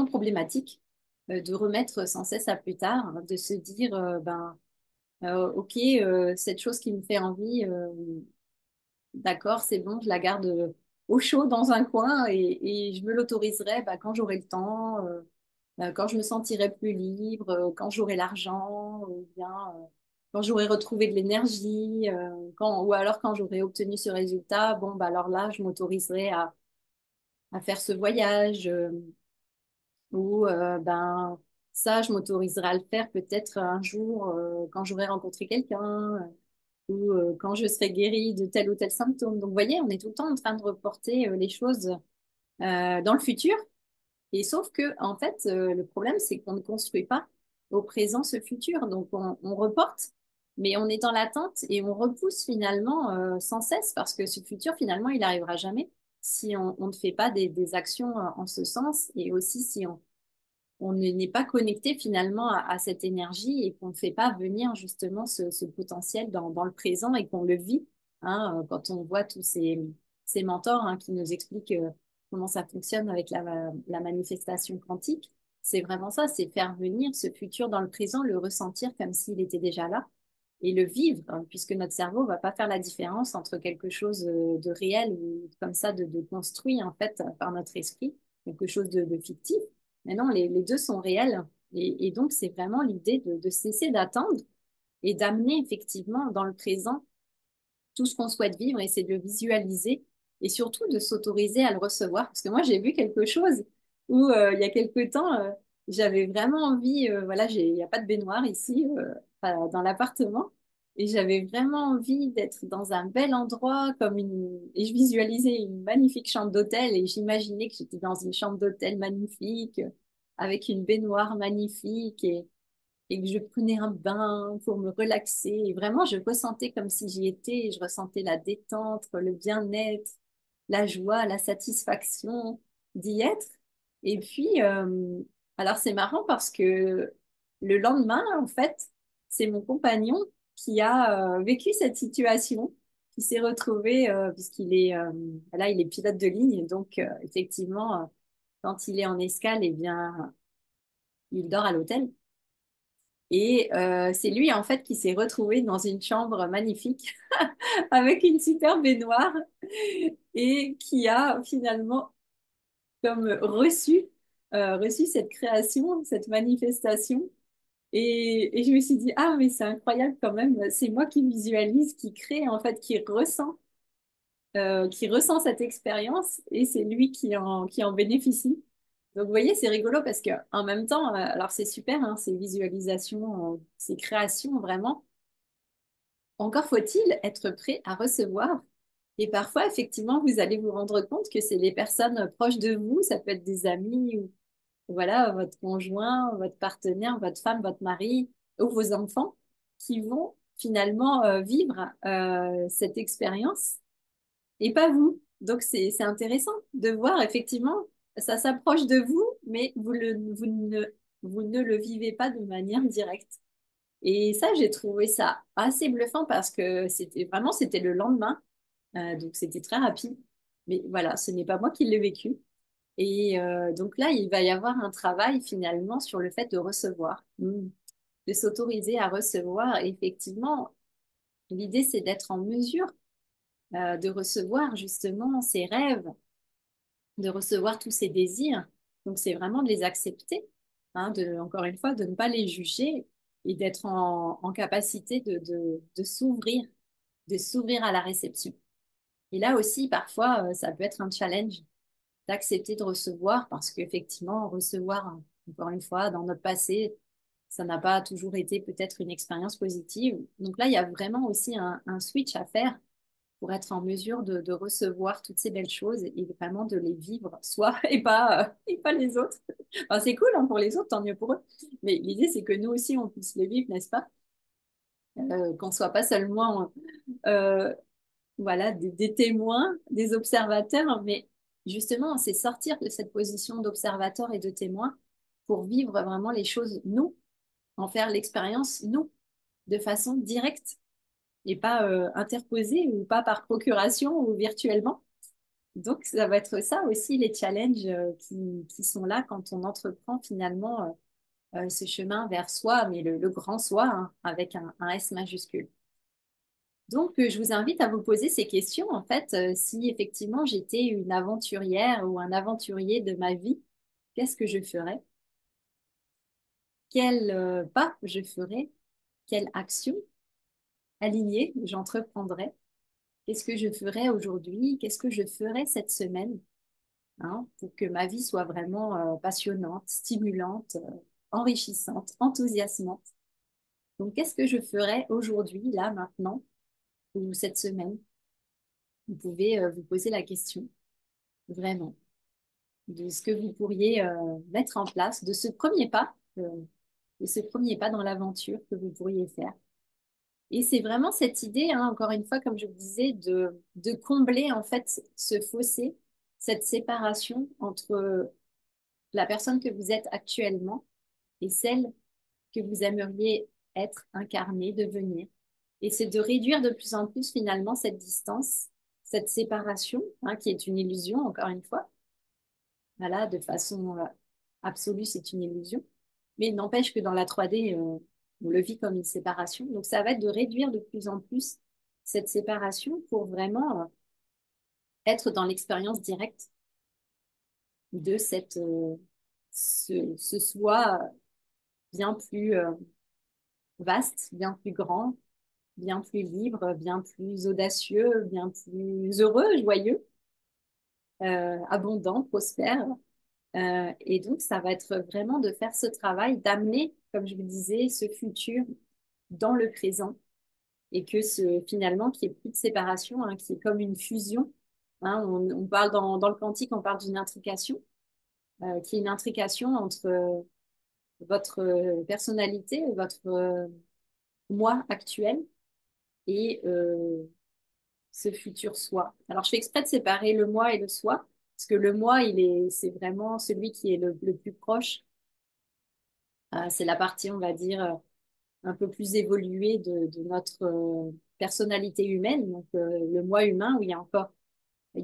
problématique de remettre sans cesse à plus tard, hein, de se dire, ben, ok, cette chose qui me fait envie, d'accord, c'est bon, je la garde au chaud dans un coin et je me l'autoriserai bah, quand j'aurai le temps, quand je me sentirai plus libre, quand j'aurai l'argent, ou bien quand j'aurai retrouvé de l'énergie, ou alors quand j'aurai obtenu ce résultat, bon, bah alors là, je m'autoriserai à faire ce voyage, ou ben ça, je m'autoriserai à le faire peut-être un jour quand j'aurai rencontré quelqu'un, ou quand je serai guérie de tel ou tel symptôme. Donc, vous voyez, on est tout le temps en train de reporter les choses dans le futur. Et sauf que, en fait, le problème, c'est qu'on ne construit pas au présent ce futur. Donc, on reporte, mais on est dans l'attente et on repousse finalement sans cesse parce que ce futur, finalement, il n'arrivera jamais si on ne fait pas des actions en ce sens et aussi si on n'est pas connecté finalement à cette énergie et qu'on ne fait pas venir justement ce potentiel dans le présent et qu'on le vit. Hein, quand on voit tous ces mentors hein, qui nous expliquent comment ça fonctionne avec la manifestation quantique, c'est vraiment ça, c'est faire venir ce futur dans le présent, le ressentir comme s'il était déjà là et le vivre, hein, puisque notre cerveau va pas faire la différence entre quelque chose de réel ou comme ça de construit en fait par notre esprit, quelque chose de fictif. Mais non, les deux sont réels. Et donc, c'est vraiment l'idée de cesser d'attendre et d'amener effectivement dans le présent tout ce qu'on souhaite vivre et c'est de le visualiser et surtout de s'autoriser à le recevoir. Parce que moi, j'ai vu quelque chose où il y a quelque temps, j'avais vraiment envie, voilà, il n'y a pas de baignoire ici dans l'appartement. Et j'avais vraiment envie d'être dans un bel endroit, et je visualisais une magnifique chambre d'hôtel et j'imaginais que j'étais dans une chambre d'hôtel magnifique, avec une baignoire magnifique et que je prenais un bain pour me relaxer. Et vraiment, je ressentais comme si j'y étais, et je ressentais la détente, le bien-être, la joie, la satisfaction d'y être. Et puis, alors c'est marrant parce que le lendemain, en fait, c'est mon compagnon qui a vécu cette situation, qui s'est retrouvé, puisqu'il est, là, il est pilote de ligne, donc effectivement, quand il est en escale, eh bien, il dort à l'hôtel. Et c'est lui, en fait, qui s'est retrouvé dans une chambre magnifique avec une super baignoire et qui a finalement comme reçu cette création, cette manifestation. Et je me suis dit, ah, mais c'est incroyable quand même, c'est moi qui visualise, qui crée, en fait, qui ressent qui ressent cette expérience et c'est lui qui en bénéficie. Donc, vous voyez, c'est rigolo parce que en même temps, alors c'est super, hein, ces visualisations, ces créations, vraiment. Encore faut-il être prêt à recevoir. Et parfois, effectivement, vous allez vous rendre compte que c'est les personnes proches de vous, ça peut être des amis ou voilà, votre conjoint, votre partenaire, votre femme, votre mari ou vos enfants qui vont finalement vivre cette expérience et pas vous. Donc, c'est intéressant de voir, effectivement, ça s'approche de vous, mais vous ne le vivez pas de manière directe. Et ça, j'ai trouvé ça assez bluffant parce que c'était le lendemain, donc c'était très rapide. Mais voilà, ce n'est pas moi qui l'ai vécu. Et donc là, il va y avoir un travail finalement sur le fait de recevoir, de s'autoriser à recevoir. Et effectivement, l'idée, c'est d'être en mesure de recevoir justement ses rêves, de recevoir tous ses désirs. Donc c'est vraiment de les accepter, hein, encore une fois, de ne pas les juger et d'être en capacité de s'ouvrir à la réception. Et là aussi, parfois, ça peut être un challenge d'accepter de recevoir parce qu'effectivement, recevoir, encore une fois, dans notre passé, ça n'a pas toujours été peut-être une expérience positive. Donc là, il y a vraiment aussi un switch à faire pour être en mesure de recevoir toutes ces belles choses et vraiment de les vivre soi et pas les autres. Enfin, c'est cool hein, pour les autres, tant mieux pour eux. Mais l'idée, c'est que nous aussi, on puisse les vivre, n'est-ce pas? Qu'on soit pas seulement euh, voilà, des témoins, des observateurs, mais justement, c'est sortir de cette position d'observateur et de témoin pour vivre vraiment les choses nous, en faire l'expérience nous, de façon directe et pas interposée ou pas par procuration ou virtuellement. Donc, ça va être ça aussi, les challenges qui sont là quand on entreprend finalement ce chemin vers soi, mais le grand soi, hein, avec un S majuscule. Donc, je vous invite à vous poser ces questions. En fait, si effectivement j'étais une aventurière ou un aventurier de ma vie, qu'est-ce que je ferais? Quel pas je ferais? Quelle action alignée j'entreprendrais? Qu'est-ce que je ferais aujourd'hui? Qu'est-ce que je ferais cette semaine, hein, pour que ma vie soit vraiment passionnante, stimulante, enrichissante, enthousiasmante? Donc, qu'est-ce que je ferais aujourd'hui, là, maintenant, ou cette semaine? Vous pouvez vous poser la question, vraiment, de ce que vous pourriez mettre en place, de ce premier pas dans l'aventure que vous pourriez faire. Et c'est vraiment cette idée, hein, encore une fois, comme je vous disais, de combler en fait ce fossé, cette séparation entre la personne que vous êtes actuellement et celle que vous aimeriez être, incarnée, devenir. Et c'est de réduire de plus en plus finalement cette distance, cette séparation, hein, qui est une illusion, encore une fois. Voilà, de façon absolue, c'est une illusion. Mais il n'empêche que dans la 3D, on le vit comme une séparation. Donc ça va être de réduire de plus en plus cette séparation pour vraiment être dans l'expérience directe de ce soi bien plus vaste, bien plus grand, bien plus libre, bien plus audacieux, bien plus heureux, joyeux, abondant, prospère. Et donc, ça va être vraiment de faire ce travail, d'amener, comme je vous disais, ce futur dans le présent et que finalement, qu'il n'y ait plus de séparation, hein, qui est comme une fusion. Hein, on parle dans le quantique, on parle d'une intrication, qui est une intrication entre votre personnalité, votre moi actuel et ce futur soi. Alors, je fais exprès de séparer le moi et le soi, parce que le moi, c'est vraiment celui qui est le plus proche. C'est la partie, on va dire, un peu plus évoluée de notre personnalité humaine. Donc, le moi humain, où il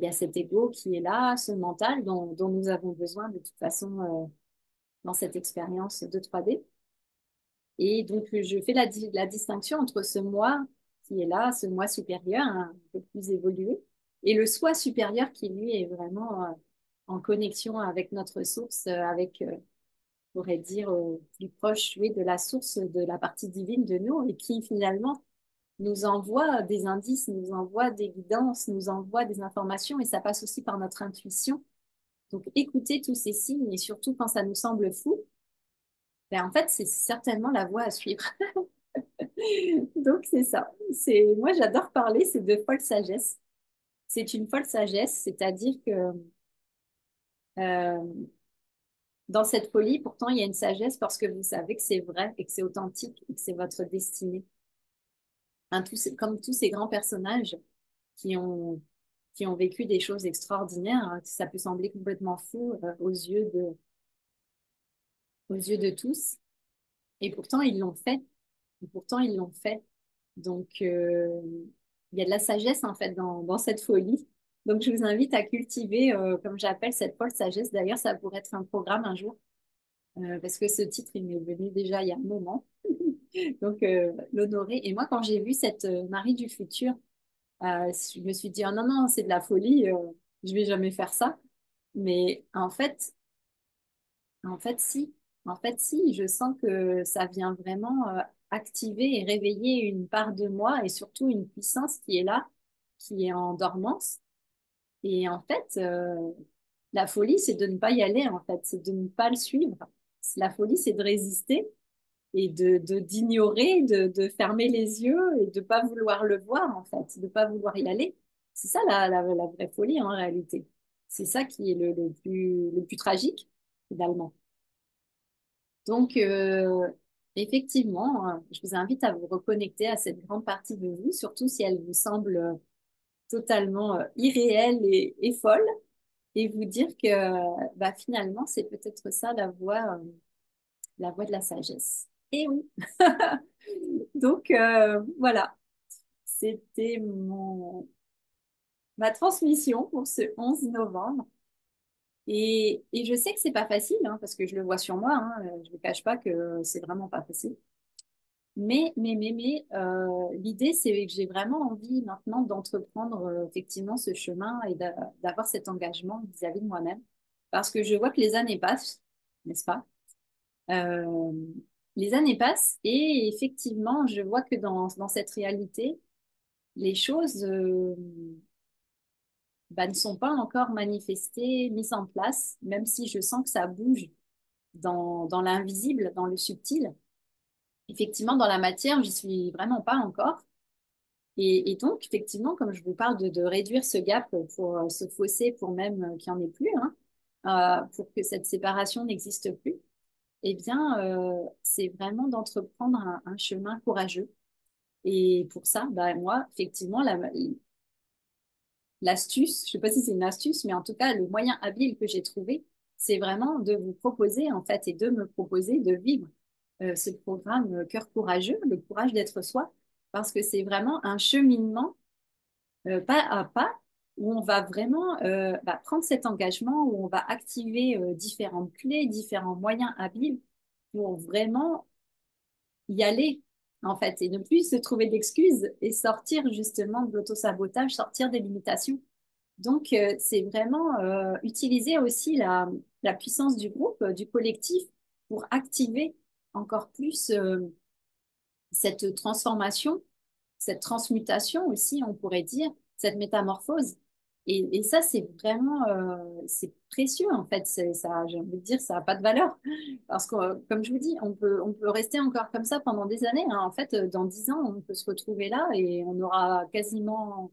y a cet ego qui est là, ce mental dont nous avons besoin de toute façon dans cette expérience de 3D. Et donc, je fais la distinction entre ce moi qui est là, ce moi supérieur, hein, un peu plus évolué, et le soi supérieur qui, lui, est vraiment en connexion avec notre source, on pourrait dire, plus proche, oui, de la source de la partie divine de nous, et qui, finalement, nous envoie des indices, nous envoie des guidances, nous envoie des informations et ça passe aussi par notre intuition. Donc, écouter tous ces signes et surtout quand ça nous semble fou, ben, en fait, c'est certainement la voie à suivre. Donc, c'est ça. Moi, j'adore parler, c'est de folle sagesse. C'est une folle sagesse, c'est-à-dire que euh, dans cette folie, pourtant, il y a une sagesse parce que vous savez que c'est vrai et que c'est authentique et que c'est votre destinée. Hein, comme tous ces grands personnages qui ont, qui ont vécu des choses extraordinaires, hein, ça peut sembler complètement fou aux yeux de tous, et pourtant ils l'ont fait. Et pourtant ils l'ont fait. Donc il y a de la sagesse en fait dans cette folie. Donc je vous invite à cultiver, comme j'appelle cette folle sagesse. D'ailleurs, ça pourrait être un programme un jour, parce que ce titre il m'est venu déjà il y a un moment. Donc l'honorer. Et moi, quand j'ai vu cette Marie du futur, je me suis dit, oh non, non, c'est de la folie, je vais jamais faire ça. Mais si. En fait, si, je sens que ça vient vraiment activer et réveiller une part de moi et surtout une puissance qui est là, qui est en dormance. Et en fait, la folie, c'est de ne pas y aller, en fait, c'est de ne pas le suivre. La folie, c'est de résister et d'ignorer, de fermer les yeux et de pas vouloir le voir, en fait, de pas vouloir y aller. C'est ça la vraie folie, en réalité. C'est ça qui est le plus tragique, finalement. Donc, effectivement, je vous invite à vous reconnecter à cette grande partie de vous, surtout si elle vous semble totalement irréelle et folle, et vous dire que bah, finalement, c'est peut-être ça la voie de la sagesse. Et oui. Donc, voilà, c'était ma transmission pour ce 11 novembre. Et je sais que c'est pas facile, hein, parce que je le vois sur moi, hein, je ne cache pas que c'est vraiment pas facile. L'idée, c'est que j'ai vraiment envie maintenant d'entreprendre effectivement ce chemin et d'avoir cet engagement vis-à-vis de moi-même. Parce que je vois que les années passent, n'est-ce pas? Euh, les années passent et effectivement, je vois que dans cette réalité, les choses bah, ne sont pas encore manifestées, mises en place, même si je sens que ça bouge dans l'invisible, dans le subtil. Effectivement, dans la matière, j'y suis vraiment pas encore. Et donc, effectivement, comme je vous parle de réduire ce gap pour ce fossé, pour même qu'il n'y en ait plus, hein, pour que cette séparation n'existe plus, eh bien, c'est vraiment d'entreprendre un chemin courageux. Et pour ça, bah, moi, effectivement, l'astuce, je ne sais pas si c'est une astuce, mais en tout cas, le moyen habile que j'ai trouvé, c'est vraiment de vous proposer, en fait, et de me proposer de vivre ce programme Cœur courageux, le courage d'être soi, parce que c'est vraiment un cheminement pas à pas, où on va vraiment bah, prendre cet engagement, où on va activer différentes clés, différents moyens habiles pour vraiment y aller, en fait, et ne plus se trouver d'excuses et sortir justement de l'autosabotage, sortir des limitations. Donc, c'est vraiment utiliser aussi la puissance du groupe, du collectif, pour activer encore plus cette transformation, cette transmutation aussi, on pourrait dire, cette métamorphose. Et ça, c'est vraiment, c'est précieux en fait. Ça, j'ai envie de dire, ça n'a pas de valeur. Parce que, comme je vous dis, on peut rester encore comme ça pendant des années, hein. En fait, dans 10 ans, on peut se retrouver là et on aura quasiment,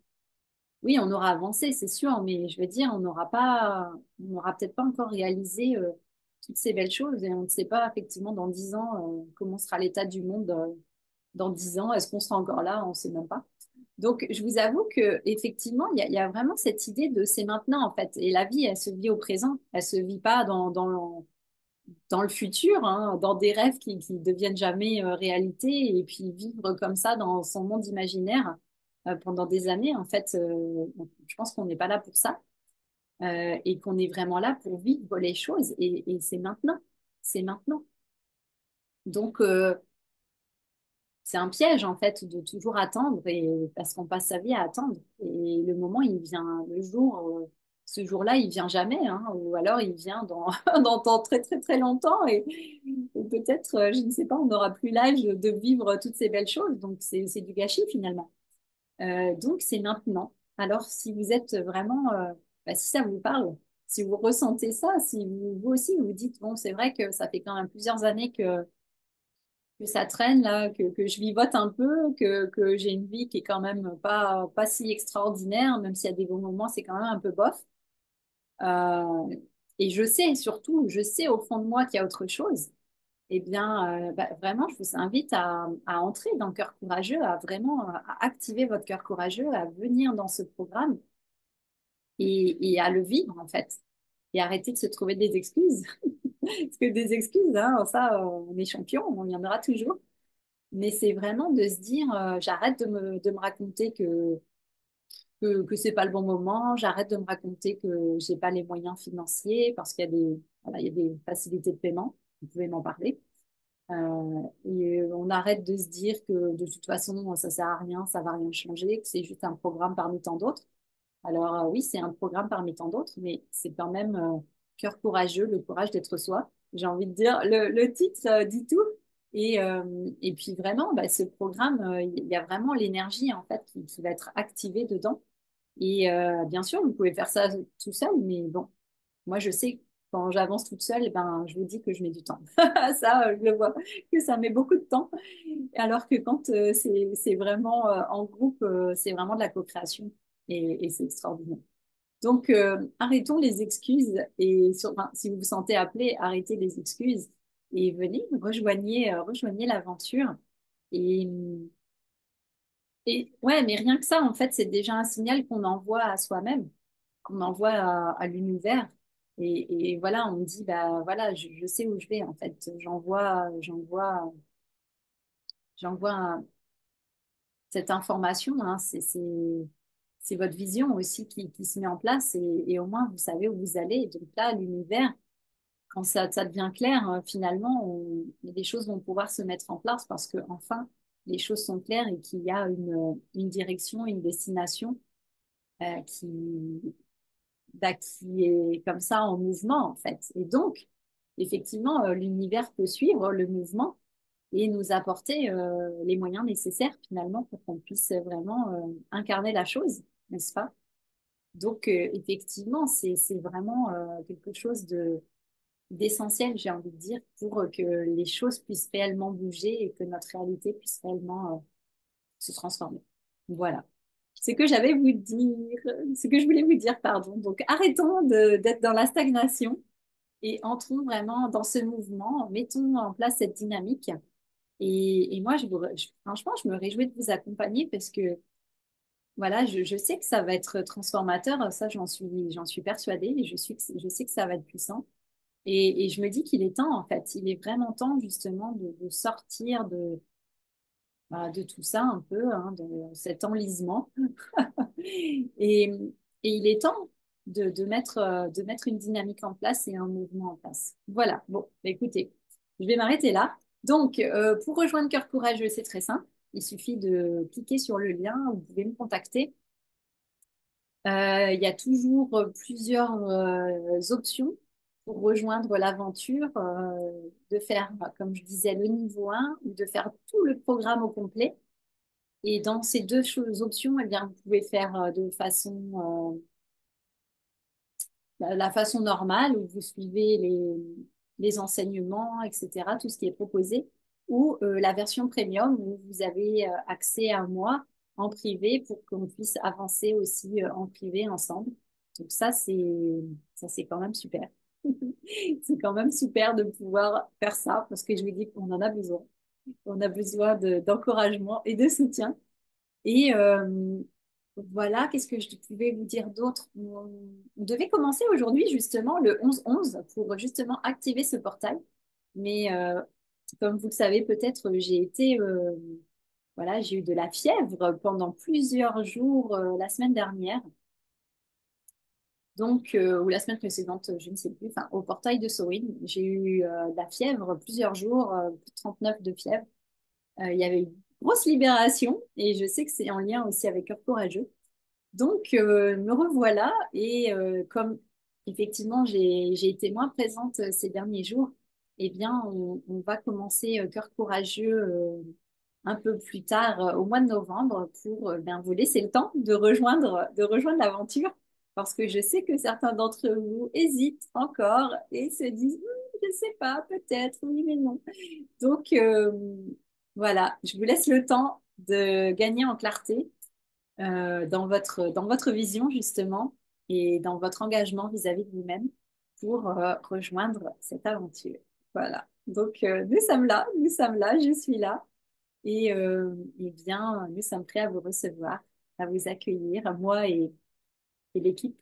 oui, on aura avancé, c'est sûr, mais je veux dire, on n'aura peut-être pas encore réalisé toutes ces belles choses et on ne sait pas effectivement dans 10 ans comment sera l'état du monde dans 10 ans. Est-ce qu'on sera encore là? On ne sait même pas. Donc, je vous avoue que effectivement, il y a vraiment cette idée de c'est maintenant en fait. Et la vie, elle se vit au présent. Elle se vit pas dans le futur, hein, dans des rêves qui deviennent jamais réalité et puis vivre comme ça dans son monde imaginaire pendant des années. En fait, je pense qu'on n'est pas là pour ça et qu'on est vraiment là pour vivre les choses. Et c'est maintenant. C'est maintenant. Donc, c'est un piège en fait de toujours attendre et parce qu'on passe sa vie à attendre et le moment il vient le jour ce jour-là, il vient jamais, hein, ou alors il vient dans, dans très très très longtemps et peut-être, je ne sais pas, on n'aura plus l'âge de vivre toutes ces belles choses. Donc c'est du gâchis finalement. Donc c'est maintenant. Alors si vous êtes vraiment, bah, si ça vous parle, si vous ressentez ça, si vous aussi vous dites, bon, c'est vrai que ça fait quand même plusieurs années que ça traîne là, que je vivote un peu, que j'ai une vie qui est quand même pas si extraordinaire, même s'il y a des bons moments, c'est quand même un peu bof. Euh, et je sais, surtout, je sais au fond de moi qu'il y a autre chose. Eh bien, bah, vraiment, je vous invite à entrer dans le cœur courageux, à vraiment à activer votre cœur courageux, à venir dans ce programme et à le vivre en fait. Et arrêter de se trouver des excuses. Parce que des excuses, hein, ça, on est champion, on y en aura toujours. Mais c'est vraiment de se dire, j'arrête de me raconter que c'est pas le bon moment, j'arrête de me raconter que j'ai pas les moyens financiers parce qu'il y a voilà, il y a des facilités de paiement, vous pouvez m'en parler. Et on arrête de se dire que de toute façon, ça sert à rien, ça va rien changer, que c'est juste un programme parmi tant d'autres. Alors oui, c'est un programme parmi tant d'autres, mais c'est quand même cœur courageux, le courage d'être soi. J'ai envie de dire, le titre dit tout. Et puis vraiment, bah, ce programme, il y a vraiment l'énergie en fait qui va être activée dedans. Et bien sûr, vous pouvez faire ça tout seul, mais bon, moi je sais que quand j'avance toute seule, eh ben, je vous dis que je mets du temps. Ça, je le vois, que ça met beaucoup de temps. Alors que quand c'est vraiment en groupe, c'est vraiment de la co-création et c'est extraordinaire. Donc, arrêtons les excuses enfin, si vous vous sentez appelé, arrêtez les excuses et venez, rejoignez l'aventure. Et, et ouais, mais rien que ça, en fait, c'est déjà un signal qu'on envoie à soi-même, qu'on envoie à l'univers. Et voilà, on me dit, bah voilà, je sais où je vais, en fait. J'envoie cette information, hein, c'est votre vision aussi qui se met en place et au moins vous savez où vous allez. Et donc là, l'univers, quand ça devient clair, finalement, les choses vont pouvoir se mettre en place parce que enfin, les choses sont claires et qu'il y a une direction, une destination qui est comme ça en mouvement en fait. Et donc, effectivement, l'univers peut suivre le mouvement et nous apporter les moyens nécessaires finalement pour qu'on puisse vraiment incarner la chose, n'est-ce pas? Donc, effectivement, c'est vraiment quelque chose d'essentiel, j'ai envie de dire, pour que les choses puissent réellement bouger et que notre réalité puisse réellement se transformer. Voilà. Ce que j'avais vous dire, ce que je voulais vous dire, pardon. Donc, arrêtons d'être dans la stagnation et entrons vraiment dans ce mouvement, mettons en place cette dynamique. Et moi, franchement, je me réjouis de vous accompagner parce que voilà, je sais que ça va être transformateur, ça j'en suis persuadée et je sais que ça va être puissant. Et je me dis qu'il est temps, en fait, il est vraiment temps justement de sortir bah, de tout ça un peu, hein, de cet enlisement. Et, et il est temps de mettre une dynamique en place et un mouvement en place. Voilà, bon, bah, écoutez, je vais m'arrêter là. Donc, pour rejoindre Cœur Courageux, c'est très simple. Il suffit de cliquer sur le lien, vous pouvez me contacter. Il y a toujours plusieurs options pour rejoindre l'aventure, de faire, comme je disais, le niveau 1 ou de faire tout le programme au complet. Et dans ces deux options, eh bien, vous pouvez faire de façon la façon normale où vous suivez les enseignements, etc., tout ce qui est proposé, ou la version premium où vous avez accès à moi en privé pour qu'on puisse avancer aussi en privé ensemble. Donc ça c'est quand même super. C'est quand même super de pouvoir faire ça parce que je vous dis qu'on en a besoin. On a besoin d'encouragement et de soutien. Et voilà, qu'est-ce que je pouvais vous dire d'autre? On devait commencer aujourd'hui justement le 11-11 pour justement activer ce portail. Mais comme vous le savez peut-être, voilà, j'ai eu de la fièvre pendant plusieurs jours la semaine dernière. Donc, ou la semaine précédente, je ne sais plus, enfin, au portail de Sorine, j'ai eu de la fièvre plusieurs jours, plus de 39 de fièvre. Il y avait une grosse libération et je sais que c'est en lien aussi avec Cœur Courageux. Donc, me revoilà et comme effectivement j'ai été moins présente ces derniers jours, eh bien, on va commencer Cœur Courageux un peu plus tard au mois de novembre pour ben, vous laisser le temps de rejoindre l'aventure parce que je sais que certains d'entre vous hésitent encore et se disent, je sais pas, peut-être, oui, mais non. Donc, voilà, je vous laisse le temps de gagner en clarté dans votre vision, justement, et dans votre engagement vis-à-vis de vous-même pour rejoindre cette aventure. Voilà. Donc, nous sommes là, je suis là. Et eh bien, nous sommes prêts à vous recevoir, à vous accueillir, à moi et l'équipe,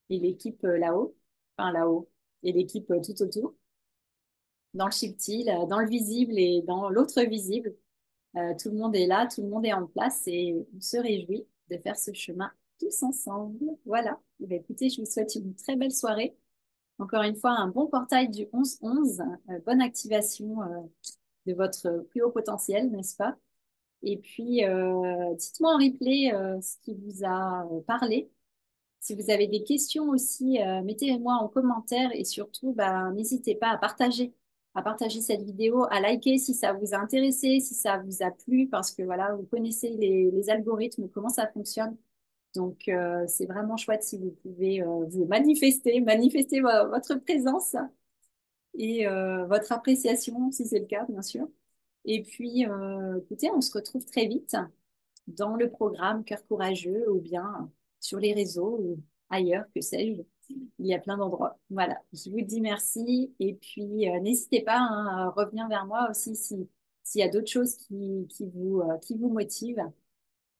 et l'équipe là-haut, enfin là-haut, et l'équipe tout autour, dans le subtil, dans le visible et dans l'autre visible. Tout le monde est là, tout le monde est en place et on se réjouit de faire ce chemin tous ensemble. Voilà. Eh bien, écoutez, je vous souhaite une très belle soirée. Encore une fois, un bon portail du 11-11, bonne activation de votre plus haut potentiel, n'est-ce pas? Et puis, dites-moi en replay ce qui vous a parlé. Si vous avez des questions aussi, mettez-les-moi en commentaire et surtout, ben, n'hésitez pas à partager cette vidéo, à liker si ça vous a intéressé, si ça vous a plu, parce que voilà, vous connaissez les algorithmes, comment ça fonctionne. Donc, c'est vraiment chouette si vous pouvez vous manifester votre présence et votre appréciation, si c'est le cas, bien sûr. Et puis, écoutez, on se retrouve très vite dans le programme Cœur Courageux ou bien sur les réseaux ou ailleurs, que sais-je. Il y a plein d'endroits. Voilà, je vous dis merci et puis n'hésitez pas hein, à revenir vers moi aussi s'il y a d'autres choses qui vous motivent,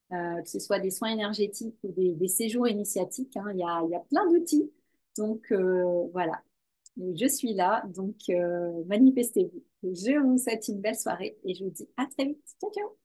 que ce soit des soins énergétiques ou des séjours initiatiques. Hein, il y a plein d'outils. Donc voilà, je suis là, donc manifestez-vous. Je vous souhaite une belle soirée et je vous dis à très vite. Ciao, ciao!